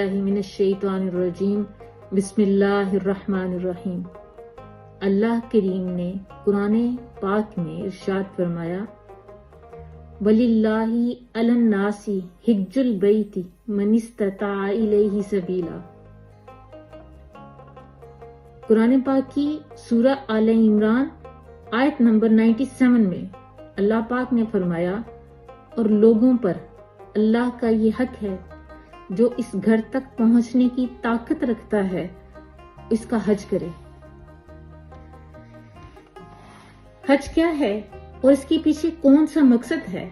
باللہ من الشیطان الرجیم بسم اللہ الرحمن الرحیم۔ اللہ کریم نے قرآن پاک میں ارشاد فرمایا وَلِلَّهِ عَلَى النَّاسِ حِجُّ الْبَيْتِ مَنِ اسْتَطَاعَ إِلَيْهِ سَبِيلًا۔ قرآن پاک کی سورہ آل عمران آیت نمبر 97 میں اللہ پاک نے فرمایا اور لوگوں پر اللہ کا یہ حق ہے جو اس گھر تک پہنچنے کی طاقت رکھتا ہے اس کا حج کرے۔ حج کیا ہے اور اس کے پیچھے کون سا مقصد ہے،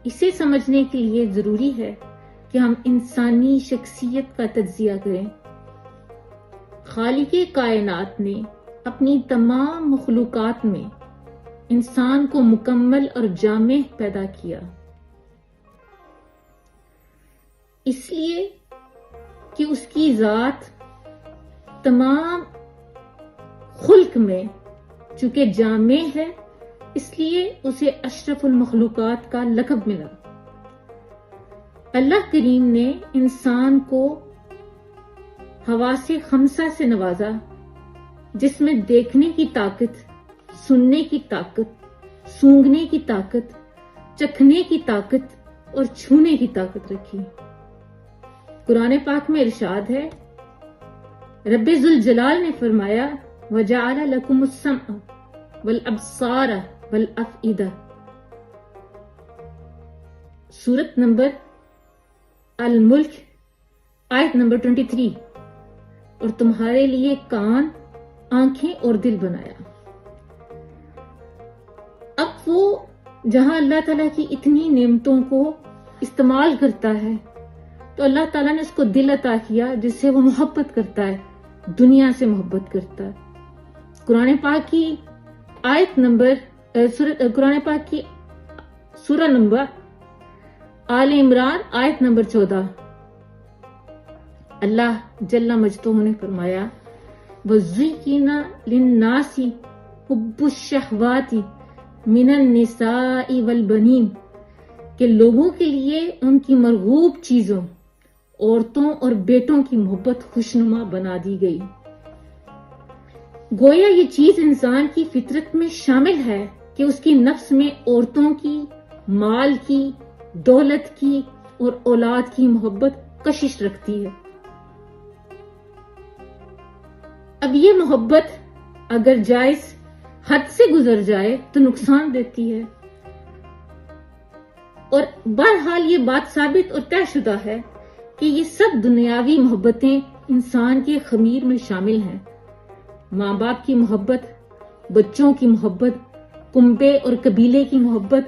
اسے سمجھنے کے لیے ضروری ہے کہ ہم انسانی شخصیت کا تجزیہ کریں۔ خالق کائنات نے اپنی تمام مخلوقات میں انسان کو مکمل اور جامع پیدا کیا، اس لیے کہ اس کی ذات تمام خلق میں چونکہ جامع ہے، اس لیے اسے اشرف المخلوقات کا لقب ملا۔ اللہ کریم نے انسان کو حواس خمسہ سے نوازا، جس میں دیکھنے کی طاقت، سننے کی طاقت، سونگھنے کی طاقت، چکھنے کی طاقت اور چھونے کی طاقت رکھی۔ قرآن پاک میں ارشاد ہے رب ذوالجلال نے فرمایا وَجَعَلَ لَكُمُ السَّمْعَ وَالْأَبْصَارَ وَالْأَفْئِدَةَ۔ سورت نمبر الملک آیت نمبر 23، اور تمہارے لیے کان، آنکھیں اور دل بنایا۔ اب وہ جہاں اللہ تعالیٰ کی اتنی نعمتوں کو استعمال کرتا ہے تو اللہ تعالیٰ نے اس کو دل عطا کیا جس سے وہ محبت کرتا ہے، دنیا سے محبت کرتا ہے۔ قرآن پاک کی آیت نمبر قرآن پاک کی سورہ نمبر آل عمران آیت نمبر 14، اللہ جل مجدہ نے فرمایا وَزُيِّنَ لِلنَّاسِ حُبُّ الشَّهْوَاتِ مِنَ النِّسَاءِ وَالْبَنِينَ، کہ لوگوں کے لیے ان کی مرغوب چیزوں، عورتوں اور بیٹوں کی محبت خوشنما بنا دی گئی۔ گویا یہ چیز انسان کی فطرت میں شامل ہے کہ اس کی نفس میں عورتوں کی، مال کی، دولت کی اور اولاد کی محبت کشش رکھتی ہے۔ اب یہ محبت اگر جائز حد سے گزر جائے تو نقصان دیتی ہے، اور بہرحال یہ بات ثابت اور طے شدہ ہے کہ یہ سب دنیاوی محبتیں انسان کے خمیر میں شامل ہیں۔ ماں باپ کی محبت، بچوں کی محبت، کنبے اور قبیلے کی محبت،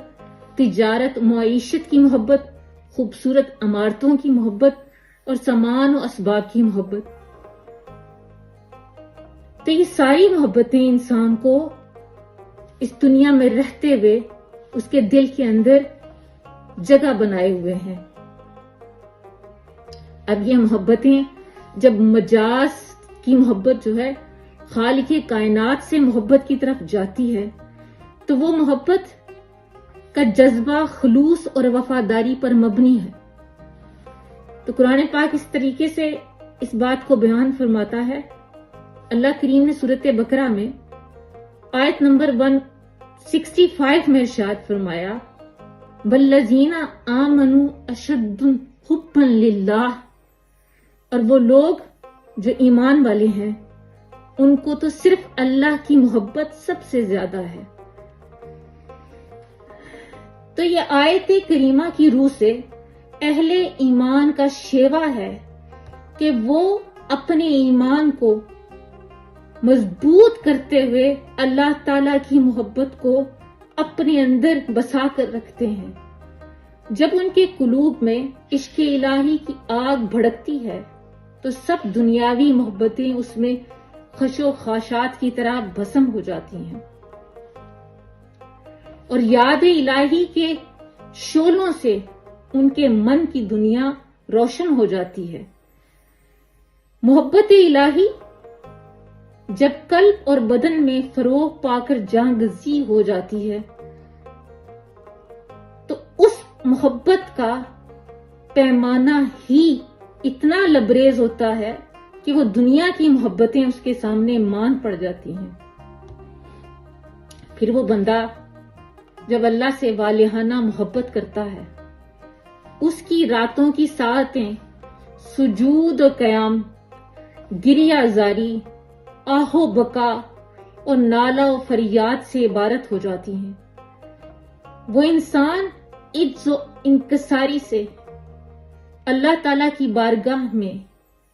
تجارت معیشت کی محبت، خوبصورت عمارتوں کی محبت اور سامان و اسباب کی محبت۔ تو یہ ساری محبتیں انسان کو اس دنیا میں رہتے ہوئے اس کے دل کے اندر جگہ بنائے ہوئے ہیں۔ اب یہ محبتیں جب مجاز کی محبت جو ہے خالق کائنات سے محبت کی طرف جاتی ہے تو وہ محبت کا جذبہ خلوص اور وفاداری پر مبنی ہے۔ تو قرآن پاک اس طریقے سے اس بات کو بیان فرماتا ہے۔ اللہ کریم نے سورۃ بقرہ میں آیت نمبر 165 میں ارشاد فرمایا وَالَّذِينَ آمَنُوا أَشَدُّ حُبًّا لِلَّهِ، اور وہ لوگ جو ایمان والے ہیں ان کو تو صرف اللہ کی محبت سب سے زیادہ ہے۔ تو یہ آیت کریمہ کی روح سے اہل ایمان کا شیوا ہے کہ وہ اپنے ایمان کو مضبوط کرتے ہوئے اللہ تعالی کی محبت کو اپنے اندر بسا کر رکھتے ہیں۔ جب ان کے قلوب میں عشق الہی کی آگ بھڑکتی ہے تو سب دنیاوی محبتیں اس میں خش و خاشات کی طرح بھسم ہو جاتی ہیں، اور یاد الہی کے شعلوں سے ان کے من کی دنیا روشن ہو جاتی ہے۔ محبت الہی جب قلب اور بدن میں فروغ پا کر جاں گزی ہو جاتی ہے تو اس محبت کا پیمانہ ہی اتنا لبریز ہوتا ہے کہ وہ دنیا کی محبتیں اس کے سامنے مان پڑ جاتی ہیں۔ پھر وہ بندہ جب اللہ سے والہانہ محبت کرتا ہے، اس کی راتوں کی ساعتیں سجود و قیام، گریہ زاری، آہ و بکا اور نالہ و فریاد سے عبارت ہو جاتی ہیں۔ وہ انسان عجز و انکساری سے اللہ تعالی کی بارگاہ میں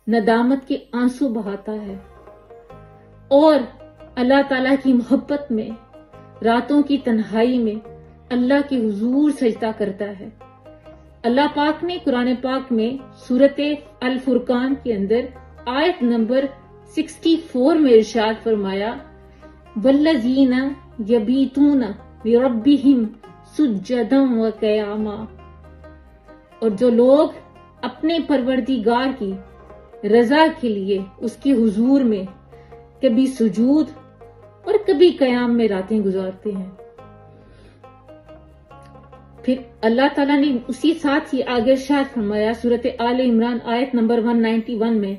ندامت کے آنسو بہاتا ہے اور اللہ تعالی کی محبت میں راتوں کی تنہائی میں اللہ کے حضور سجدہ کرتا ہے۔ اللہ پاک نے قرآن پاک میں سورۃ الفرقان کے اندر آیت نمبر 64 میں ارشاد فرمایا، وَالَّذِينَ يَبِيتُونَ لِرَبِّهِمْ سُجَّدًا وَقِيَامًا، اور جو لوگ اپنے پروردگار کی رضا کے لیے اس کے حضور میں کبھی سجود اور کبھی قیام میں راتیں گزارتے ہیں۔ پھر اللہ تعالیٰ نے اسی ساتھ ہی آگے ارشاد فرمایا سورۃ آل عمران آیت نمبر 191 میں،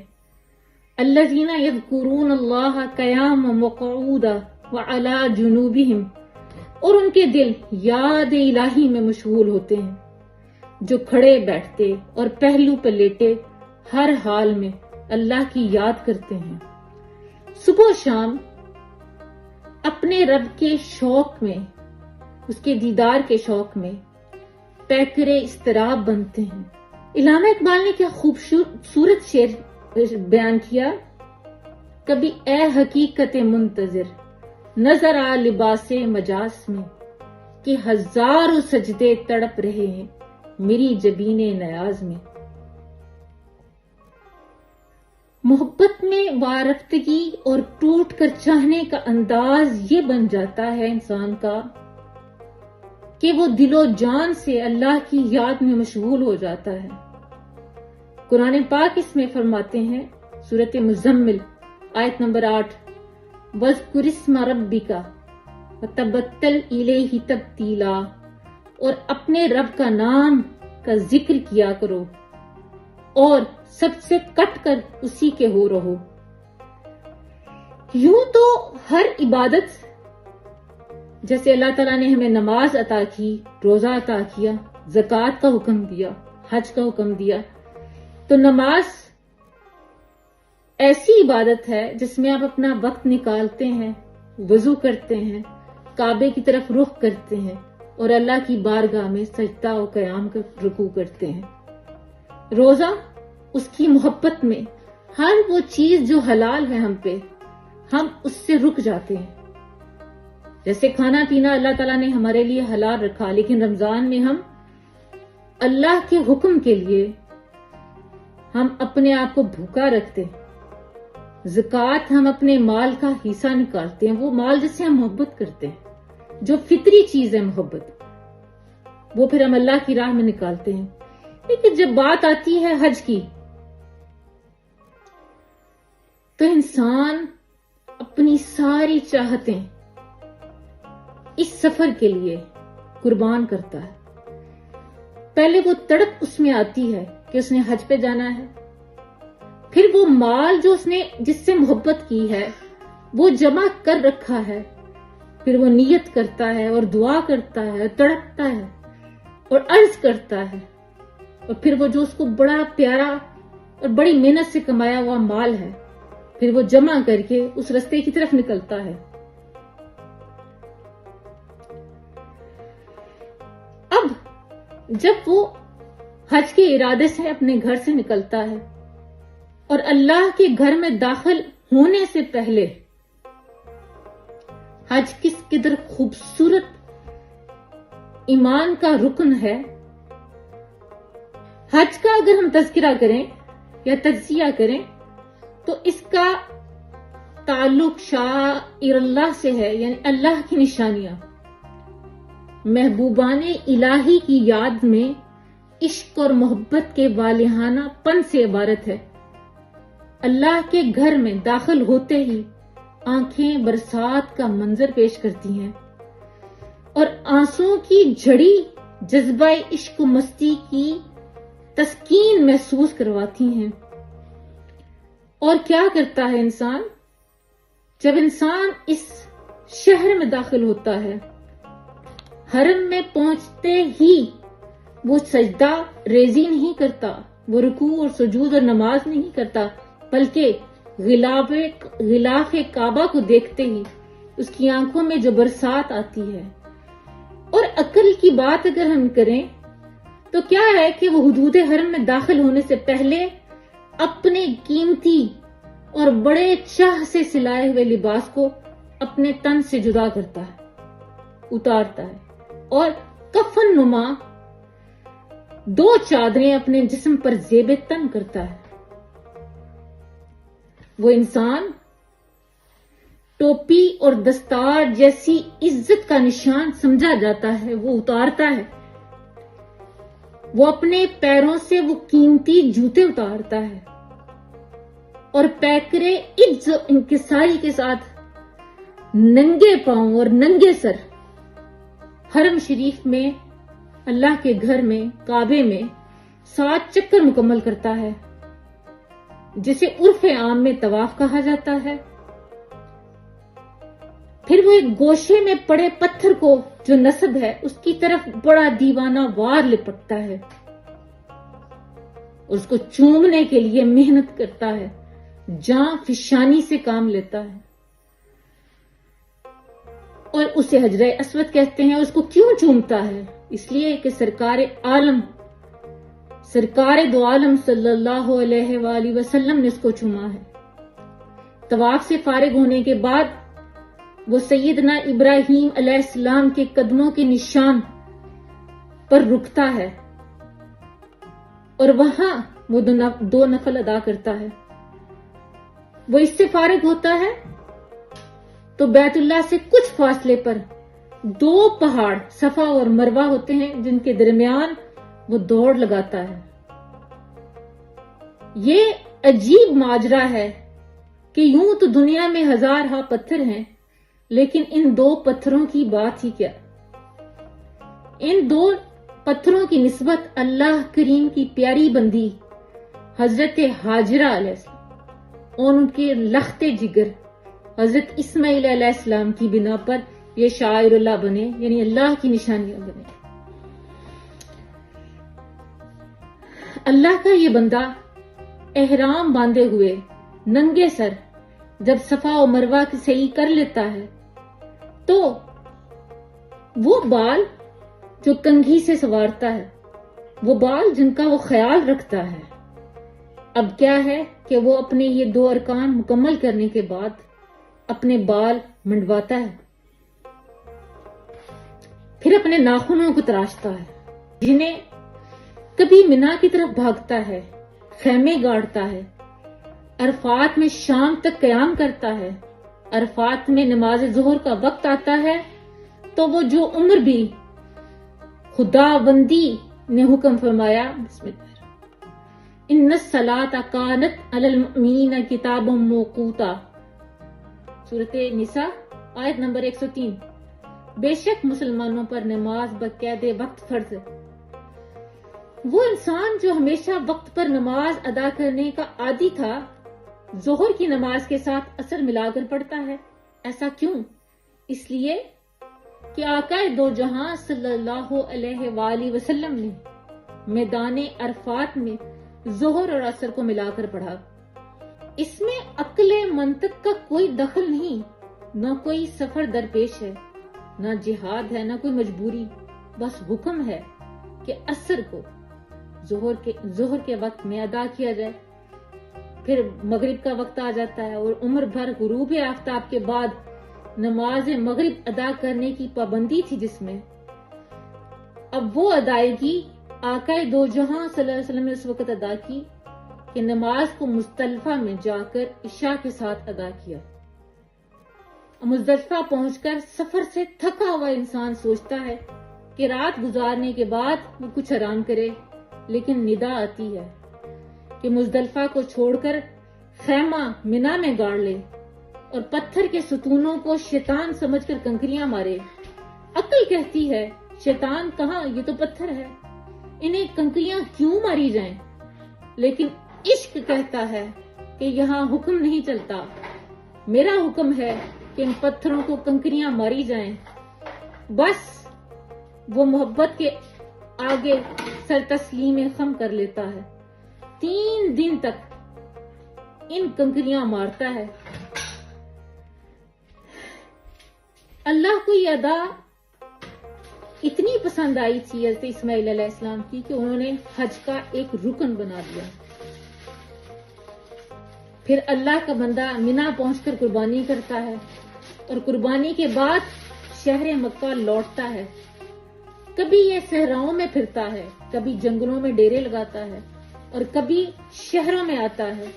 الذین یذکرون اللہ قیاما وقعودا وعلی جنوبہم، اور ان کے دل یاد الہی میں مشغول ہوتے ہیں، جو کھڑے بیٹھتے اور پہلو پر لیٹے ہر حال میں اللہ کی یاد کرتے ہیں۔ صبح و شام اپنے رب کے شوق میں، اس کے دیدار کے شوق میں پیکرے اضطراب بنتے ہیں۔ علامہ اقبال نے کیا خوبصورت شعر بیان کیا، کبھی اے حقیقت منتظر نظر آ لباس مجاز میں، کہ ہزاروں سجدے تڑپ رہے ہیں میری جبین نیاز میں۔ محبت میں وارفتگی اور ٹوٹ کر چاہنے کا انداز یہ بن جاتا ہے انسان کا کہ وہ دل و جان سے اللہ کی یاد میں مشغول ہو جاتا ہے۔ قرآن پاک اس میں فرماتے ہیں سورۃ مزمل آیت نمبر 8، وَاذْكُرِ اسْمَ رَبِّكَ وَتَبَتَّلْ إِلَيْهِ تَبْتِيلًا، اور اپنے رب کا نام کا ذکر کیا کرو اور سب سے کٹ کر اسی کے ہو رہو۔ یوں تو ہر عبادت، جیسے اللہ تعالیٰ نے ہمیں نماز عطا کی، روزہ عطا کیا، زکوٰۃ کا حکم دیا، حج کا حکم دیا، تو نماز ایسی عبادت ہے جس میں آپ اپنا وقت نکالتے ہیں، وضو کرتے ہیں، کعبے کی طرف رخ کرتے ہیں اور اللہ کی بارگاہ میں سجدہ و قیام کر رکوع کرتے ہیں۔ روزہ اس کی محبت میں ہر وہ چیز جو حلال ہے ہم پہ، ہم اس سے رک جاتے ہیں۔ جیسے کھانا پینا اللہ تعالیٰ نے ہمارے لیے حلال رکھا، لیکن رمضان میں ہم اللہ کے حکم کے لیے ہم اپنے آپ کو بھوکا رکھتے ہیں۔ زکوٰۃ ہم اپنے مال کا حصہ نکالتے ہیں، وہ مال جس سے ہم محبت کرتے ہیں، جو فطری چیز ہے محبت، وہ پھر ہم اللہ کی راہ میں نکالتے ہیں۔ لیکن جب بات آتی ہے حج کی، تو انسان اپنی ساری چاہتیں اس سفر کے لیے قربان کرتا ہے۔ پہلے وہ تڑپ اس میں آتی ہے کہ اس نے حج پہ جانا ہے، پھر وہ مال جو اس نے جس سے محبت کی ہے وہ جمع کر رکھا ہے، پھر وہ نیت کرتا ہے اور دعا کرتا ہے، تڑپتا ہے اور عرض کرتا ہے، اور پھر وہ جو اس کو بڑا پیارا اور بڑی محنت سے کمایا ہوا مال ہے، پھر وہ جمع کر کے اس رستے کی طرف نکلتا ہے۔ اب جب وہ حج کے ارادے سے اپنے گھر سے نکلتا ہے اور اللہ کے گھر میں داخل ہونے سے پہلے حج کس قدر خوبصورت ایمان کا رکن ہے، حج کا اگر ہم تذکرہ کریں یا تجزیہ کریں تو اس کا تعلق شعائر اللہ سے ہے، یعنی اللہ کی نشانیاں، محبوبان الہی کی یاد میں عشق اور محبت کے والہانہ پن سے عبارت ہے۔ اللہ کے گھر میں داخل ہوتے ہی آنکھیں برسات کا منظر پیش کرتی ہیں اور آنسوں کی جھڑی جذبہ عشق و مستی کی تسکین محسوس کرواتی ہیں۔ اور کیا کرتا ہے انسان؟ جب انسان اس شہر میں داخل ہوتا ہے، حرم میں پہنچتے ہی وہ سجدہ ریزی نہیں کرتا، وہ رکوع اور سجود اور نماز نہیں کرتا، بلکہ غلاف کعبہ کو دیکھتے ہی اس کی آنکھوں میں جو برسات آتی ہے۔ اور عقل کی بات اگر ہم کریں تو کیا ہے کہ وہ حدود حرم میں داخل ہونے سے پہلے اپنے قیمتی اور بڑے چاہ سے سلائے ہوئے لباس کو اپنے تن سے جدا کرتا ہے، اتارتا ہے، اور کفن نما 2 چادریں اپنے جسم پر زیب تن کرتا ہے۔ وہ انسان ٹوپی اور دستار جیسی عزت کا نشان سمجھا جاتا ہے، وہ اتارتا ہے۔ وہ اپنے پیروں سے وہ قیمتی جوتے اتارتا ہے اور پیکرے عز و انکساری کے ساتھ ننگے پاؤں اور ننگے سر حرم شریف میں، اللہ کے گھر میں، کعبے میں 7 چکر مکمل کرتا ہے، جسے عرف عام میں طواف کہا جاتا ہے۔ پھر وہ ایک گوشے میں پڑے پتھر کو جو نصب ہے اس کی طرف بڑا دیوانہ وار لپٹتا ہے، اس کو چومنے کے لیے محنت کرتا ہے، جاں فشانی سے کام لیتا ہے، اور اسے حجر اسود کہتے ہیں۔ اس کو کیوں چومتا ہے؟ اس لیے کہ سرکار دو عالم صلی اللہ علیہ وآلہ وسلم نے اس کو چوما ہے۔ طواف سے فارغ ہونے کے بعد وہ سیدنا ابراہیم علیہ السلام کے قدموں کے نشان پر رکتا ہے اور وہاں وہ 2 نفل ادا کرتا ہے۔ وہ اس سے فارغ ہوتا ہے تو بیت اللہ سے کچھ فاصلے پر 2 پہاڑ صفا اور مروہ ہوتے ہیں، جن کے درمیان وہ دوڑ لگاتا ہے۔ یہ عجیب ماجرا ہے کہ یوں تو دنیا میں 1000 پتھر ہیں، لیکن ان 2 پتھروں کی بات ہی کیا؟ ان 2 پتھروں کی نسبت اللہ کریم کی پیاری بندی حضرت ہاجرہ علیہ السلام اور ان کے لخت جگر حضرت اسماعیل علیہ السلام کی بنا پر یہ شاعر اللہ بنے، یعنی اللہ کی نشانیاں بنے۔ اللہ کا یہ بندہ احرام باندھے ہوئے ننگے سر جب صفا و مروہ کی سعی کر لیتا ہے تو وہ بال جو کنگھی سے سنوارتا ہے، وہ بال جن کا وہ خیال رکھتا ہے، اب کیا ہے کہ وہ اپنے یہ 2 ارکان مکمل کرنے کے بعد اپنے بال منڈواتا ہے، پھر اپنے ناخنوں کو تراشتا ہے، جنہیں کبھی منا کی طرف بھاگتا ہے، خیمے گاڑتا ہے، عرفات میں شام تک قیام کرتا ہے، عرفات میں نماز ظہر کا وقت آتا ہے تو وہ جو عمر بھی خداوندی نے حکم فرمایا، بسم اللہ، ان الصلاۃ کانت علی المؤمنین کتابا موقوتا، سورۃ نساء آیت نمبر 103، بے شک مسلمانوں پر نماز بقید وقت فرض ہے۔ وہ انسان جو ہمیشہ وقت پر نماز ادا کرنے کا عادی تھا، ظہر کی نماز کے ساتھ عصر ملا کر پڑھتا ہے۔ ایسا کیوں؟ اس لیے کہ آقا دو جہاں صلی اللہ علیہ وآلہ وسلم نے میدان عرفات میں ظہر اور عصر کو ملا کر پڑھا۔ اس میں عقل منطق کا کوئی دخل نہیں، نہ کوئی سفر درپیش ہے، نہ جہاد ہے، نہ کوئی مجبوری، بس حکم ہے کہ عصر کو ظہر کے وقت میں ادا کیا جائے۔ پھر مغرب کا وقت آ جاتا ہے اور عمر بھر غروب آفتاب کے بعد نماز مغرب ادا کرنے کی پابندی تھی جس میں، اب وہ ادائیگی آقا دو جہاں صلی اللہ علیہ وسلم نے اس وقت ادا کی کہ نماز کو مزدلفہ میں جا کر عشاء کے ساتھ ادا کیا۔ مزدلفہ پہنچ کر سفر سے تھکا ہوا انسان سوچتا ہے کہ رات گزارنے کے بعد وہ کچھ آرام کرے، لیکن ندا آتی ہے کہ مزدلفہ کو چھوڑ کر خیمہ منا میں گاڑ لے اور پتھر کے ستونوں کو شیطان سمجھ کر کنکریاں مارے۔ عقل کہتی ہے شیطان کہاں، یہ تو پتھر ہے، انہیں کنکریاں کیوں ماری جائیں، لیکن عشق کہتا ہے کہ یہاں حکم نہیں چلتا، میرا حکم ہے کہ ان پتھروں کو کنکریاں ماری جائیں۔ بس وہ محبت کے آگے سر تسلیم خم کر لیتا ہے، 3 دن تک ان کنکریاں مارتا ہے۔ اللہ کو یہ ادا اتنی پسند آئی تھی حضرت اسماعیل علیہ السلام کی کہ انہوں نے حج کا ایک رکن بنا دیا۔ پھر اللہ کا بندہ منا پہنچ کر قربانی کرتا ہے اور قربانی کے بعد شہر مکہ لوٹتا ہے۔ کبھی یہ صحراؤں میں پھرتا ہے، کبھی جنگلوں میں ڈیرے لگاتا ہے اور کبھی شہروں میں آتا ہے۔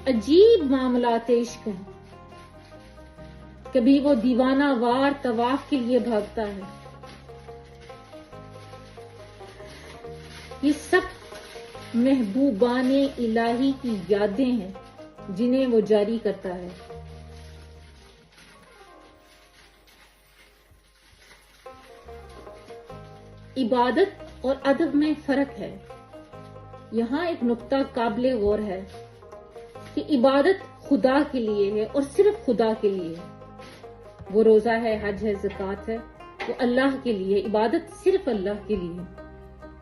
عجیب معاملات عشق ہیں۔ کبھی وہ دیوانہ وار طواف کے لیے بھاگتا ہے۔ یہ سب محبوبان الہی کی یادیں ہیں جنہیں وہ جاری کرتا ہے۔ عبادت اور ادب میں فرق ہے۔ یہاں ایک نقطہ قابل غور ہے کہ عبادت خدا کے لیے ہے اور صرف خدا کے لیے ہے۔ وہ روزہ ہے، حج ہے، زکوٰۃ ہے، وہ اللہ کے لیے، عبادت صرف اللہ کے لیے۔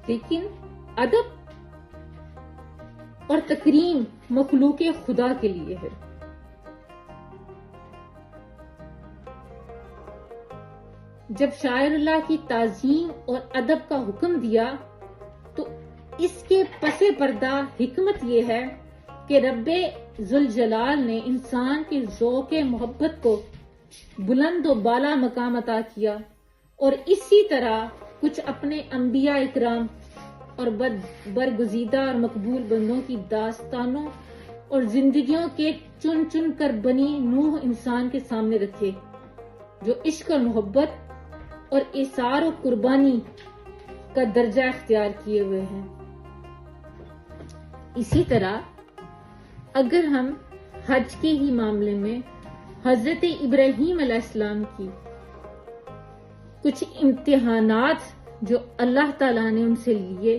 لیکن ادب اور تکریم مخلوق خدا کے لیے ہے۔ جب شاعر اللہ کی تعظیم اور ادب کا حکم دیا تو اس کے پس پردہ حکمت یہ ہے کہ رب ذوالجلال نے انسان کے ذوق محبت کو بلند و بالا مقام عطا کیا، اور اسی طرح کچھ اپنے انبیاء اکرام اور برگزیدہ اور مقبول بندوں کی داستانوں اور زندگیوں کے چن چن کر بنی نوح انسان کے سامنے رکھے، جو عشق اور محبت اور ایثار و قربانی کا درجہ اختیار کیے ہوئے ہیں۔ اسی طرح اگر ہم حج کے ہی معاملے میں حضرت ابراہیم علیہ السلام کی کچھ امتحانات جو اللہ تعالیٰ نے ان سے لیے،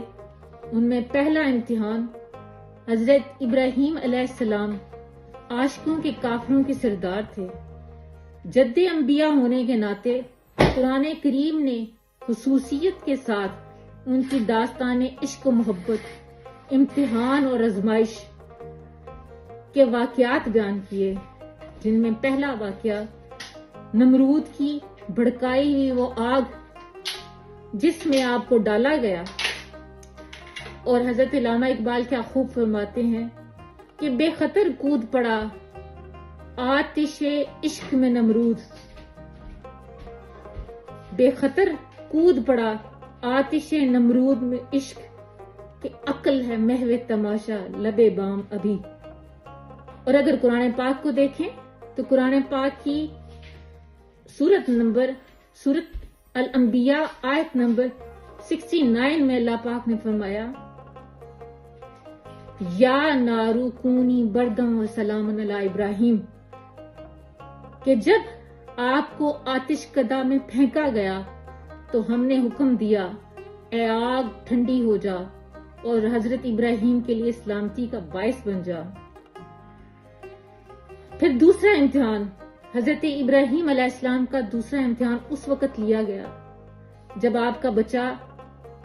ان میں پہلا امتحان، حضرت ابراہیم علیہ السلام عاشقوں کے کافروں کے سردار تھے۔ جد انبیاء ہونے کے ناطے قرآن کریم نے خصوصیت کے ساتھ ان کی داستان عشق و محبت، امتحان اور آزمائش کے واقعات بیان کیے، جن میں پہلا واقعہ نمرود کی بھڑکائی ہوئی وہ آگ جس میں آپ کو ڈالا گیا۔ اور حضرت علامہ اقبال کیا خوب فرماتے ہیں کہ بے خطر کود پڑا آتش عشق میں نمرود، بے خطر کود پڑا آتش نمرود میں عشق، کہ عقل ہے محو تماشا لبے بام ابھی۔ اور اگر قرآن پاک کو دیکھیں تو قرآن پاک کی سورت الانبیاء آیت نمبر 69 میں اللہ پاک نے فرمایا، یا نارو کونی بردم و سلام علی ابراہیم، کہ جب آپ کو آتش کدہ میں پھینکا گیا تو ہم نے حکم دیا اے آگ ٹھنڈی ہو جا اور حضرت ابراہیم کے لیے سلامتی کا باعث بن جا۔ پھر دوسرا امتحان، حضرت ابراہیم علیہ السلام کا دوسرا امتحان اس وقت لیا گیا جب آپ کا بچہ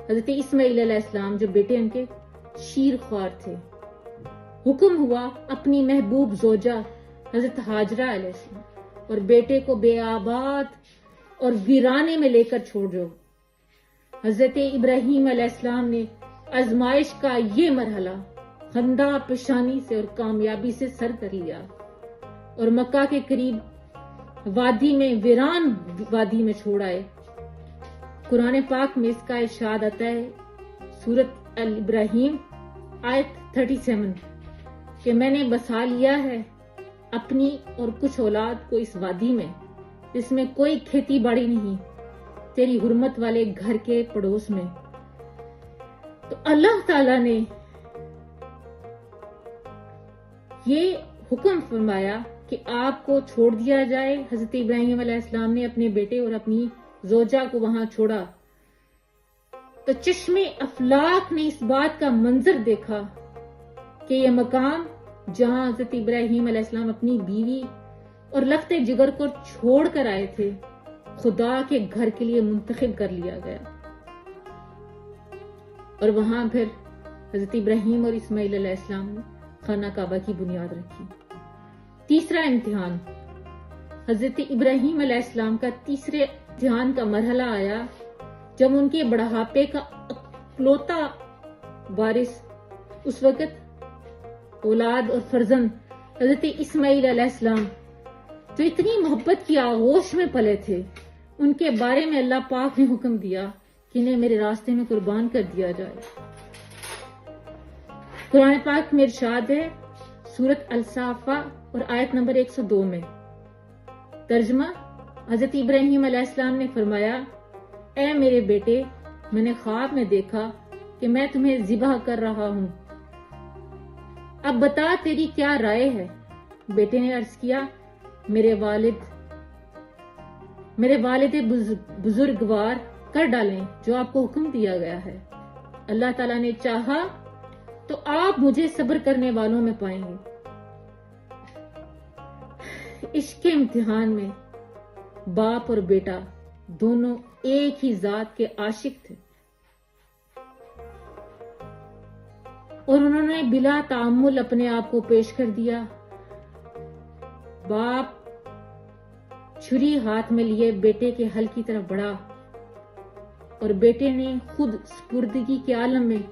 حضرت اسماعیل علیہ السلام، جو بیٹے ان کے شیر خوار تھے، حکم ہوا اپنی محبوب زوجہ حضرت ہاجرہ علیہ السلام اور بیٹے کو بے آباد اور ویرانے میں لے کر چھوڑ جو۔ حضرت ابراہیم علیہ السلام نے آزمائش کا یہ مرحلہ خندہ پیشانی سے اور کامیابی سے سر کر لیا اور مکہ کے قریب وادی میں، ویران وادی میں چھوڑ آئے۔ قرآن پاک میں اس کا ارشاد آتا ہے، سورت الابراہیم آیت 37، کہ میں نے بسا لیا ہے اپنی اور کچھ اولاد کو اس وادی میں جس میں کوئی کھیتی باڑی نہیں، تیری حرمت والے گھر کے پڑوس میں۔ تو اللہ تعالی نے یہ حکم فرمایا کہ آپ کو چھوڑ دیا جائے۔ حضرت ابراہیم علیہ السلام نے اپنے بیٹے اور اپنی زوجہ کو وہاں چھوڑا تو چشم افلاک نے اس بات کا منظر دیکھا کہ یہ مقام جہاں حضرت ابراہیم علیہ السلام اپنی بیوی اور لخت جگر کو چھوڑ کر آئے تھے، خدا کے گھر کے لیے منتخب کر لیا گیا، اور وہاں پھر حضرت ابراہیم اور اسماعیل علیہ السلام نے خانہ کعبہ کی بنیاد رکھی۔ تیسرا امتحان، حضرت ابراہیم علیہ السلام کا تیسرے امتحان کا مرحلہ آیا جب ان کے بڑھاپے کا اکلوتا وارث، اس وقت اولاد اور فرزند حضرت اسماعیل علیہ السلام جو اتنی محبت کی آغوش میں پلے تھے، ان کے بارے میں اللہ پاک نے حکم دیا کہ انہیں میرے راستے میں قربان کر دیا جائے۔ قرآن پاک میں ارشاد ہے، سورۃ الصافہ اور آیت نمبر 102 میں، ترجمہ، حضرت ابراہیم علیہ السلام نے فرمایا، اے میرے بیٹے، میں نے خواب میں دیکھا کہ میں تمہیں ذبح کر رہا ہوں، اب بتا تیری کیا رائے ہے؟ بیٹے نے عرض کیا، میرے والد بزرگوار کر ڈالیں جو آپ کو حکم دیا گیا ہے، اللہ تعالیٰ نے چاہا تو آپ مجھے صبر کرنے والوں میں پائیں گے۔ عشق کے امتحان میں باپ اور بیٹا دونوں ایک ہی ذات کے عاشق تھے، اور انہوں نے بلا تعامل اپنے آپ کو پیش کر دیا۔ باپ چھری ہاتھ میں لیے بیٹے کے حل کی طرف بڑھا، اور بیٹے نے خود سپردگی کے عالم میں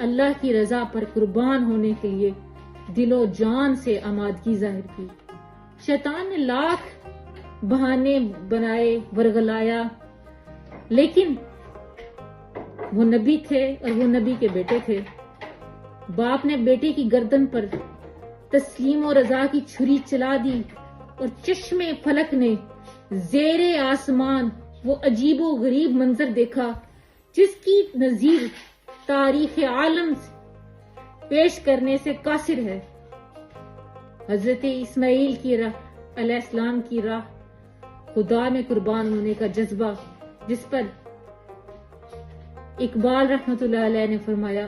اللہ کی رضا پر قربان ہونے کے لیے دل و جان سے آمادگی ظاہر کی۔ شیطان نے لاکھ بہانے بنائے، ورغلایا، لیکن وہ نبی تھے اور وہ نبی کے بیٹے تھے۔ باپ نے بیٹے کی گردن پر تسلیم و رضا کی چھری چلا دی، اور چشم فلک نے زیر آسمان وہ عجیب و غریب منظر دیکھا جس کی نظیر تاریخ عالم پیش کرنے سے قاصر ہے۔ حضرت اسماعیل کی راہ، علیہ السلام کی راہ، خدا میں قربان ہونے کا جذبہ، جس پر اقبال رحمت اللہ علیہ نے فرمایا،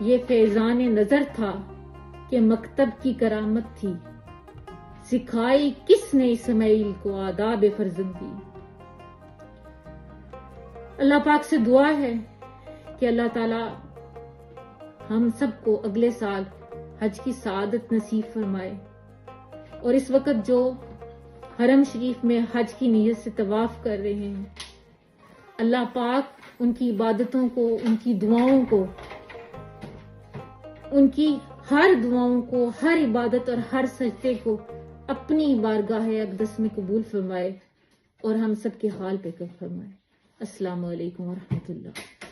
یہ فیضان نظر تھا کہ مکتب کی کرامت تھی، سکھائی کس نے اسماعیل کو آداب فرزندی۔ اللہ پاک سے دعا ہے کہ اللہ تعالی ہم سب کو اگلے سال حج کی سعادت نصیب فرمائے، اور اس وقت جو حرم شریف میں حج کی نیت سے طواف کر رہے ہیں، اللہ پاک ان کی عبادتوں کو، ان کی دعاؤں کو، ان کی ہر دعاؤں کو، ہر عبادت اور ہر سجدے کو اپنی بارگاہ اقدس میں قبول فرمائے، اور ہم سب کے حال پہ کر فرمائے۔ السلام علیکم ورحمۃ اللہ۔